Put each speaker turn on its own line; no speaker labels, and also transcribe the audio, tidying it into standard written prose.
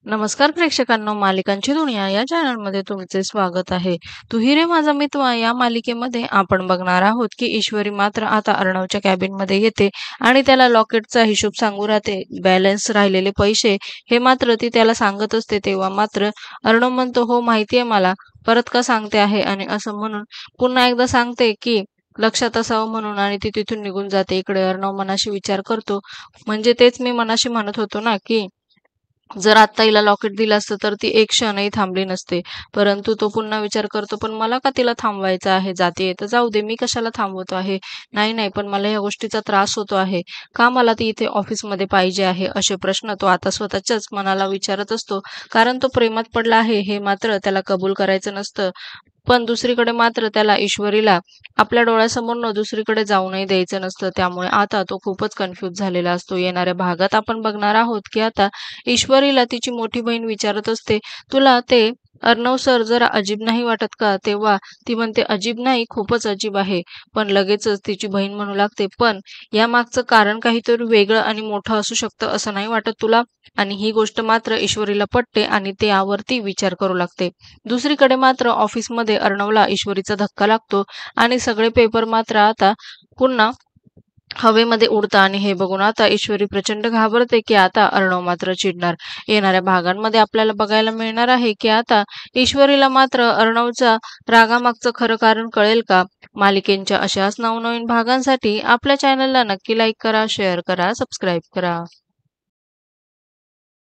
नमस्कार प्रेक्षकांनो, मालिकांची दुनिया या चॅनलमध्ये तुमचे स्वागत आहे. तू ही रे माझा मित्र या मालिकेमध्ये आपण बघणार आहोत की ईश्वरी मात्र आता अर्णवच्या कॅबिनमध्ये येते आणि त्याला लॉकेटचा हिशोब सांगू राहते. बॅलन्स राहिलेले पैसे हे मात्र ती त्याला सांगत असते. तेव्हा मात्र अर्णव म्हणतो, हो माहिती आहे मला, परत का सांगते आहे, आणि असं म्हणून पुन्हा एकदा सांगते की लक्षात असावं म्हणून, आणि ती तिथून निघून जाते. इकडे अर्णव मनाशी विचार करतो, म्हणजे तेच मी मनाशी म्हणत होतो ना की जर आत्ता हिला लॉकेट दिलं असतं तर ती एक क्षणही थांबली नसते. परंतु तो पुन्हा विचार करतो, पण मला का तिला थांबवायचं आहे? जातीये तर जाऊ दे, मी कशाला थांबवतो आहे? नाही नाही, पण मला या गोष्टीचा त्रास होतो आहे. का मला ती इथे ऑफिसमध्ये पाहिजे आहे? असे प्रश्न तो आता स्वतःच्याच मनाला विचारत असतो. कारण तो प्रेमात पडला आहे हे मात्र त्याला कबूल करायचं नसतं. पण दुसरीकडे मात्र त्याला ईश्वरीला आपल्या डोळ्यासमोरनं दुसरीकडे जाऊनही द्यायचं नसतं. त्यामुळे आता तो खूपच कन्फ्यूज झालेला असतो. येणाऱ्या भागात आपण बघणार आहोत की आता ईश्वरीला तिची मोठी बहीण विचारत असते, तुला ते अर्णव सर जरा अजीब नाही वाटत का? तेव्हा ती म्हणते, अजीब नाही, खूपच अजीब आहे. पण लगेचच तिची बहीण म्हणू लागते, पण यामागचं कारण काहीतरी वेगळं आणि मोठं असू शकतं असं नाही वाटत तुला? आणि ही गोष्ट मात्र ईश्वरीला पटते आणि ते यावरती विचार करू लागते. दुसरीकडे मात्र ऑफिसमध्ये अर्णवला ईश्वरीचा धक्का लागतो आणि सगळे पेपर मात्र आता पुन्हा हवेमध्ये उडतं, आणि हे बघून आता ईश्वरी प्रचंड घाबरते की आता अर्णव मात्र चिडणार. येणाऱ्या भागांमध्ये आपल्याला बघायला मिळणार आहे की आता ईश्वरीला मात्र अर्णवचा रागामागचं खरं कारण कळेल का? मालिकेंच्या अशाच नवनवीन भागांसाठी आपल्या चॅनलला नक्की लाईक करा, शेअर करा, सबस्क्राईब करा.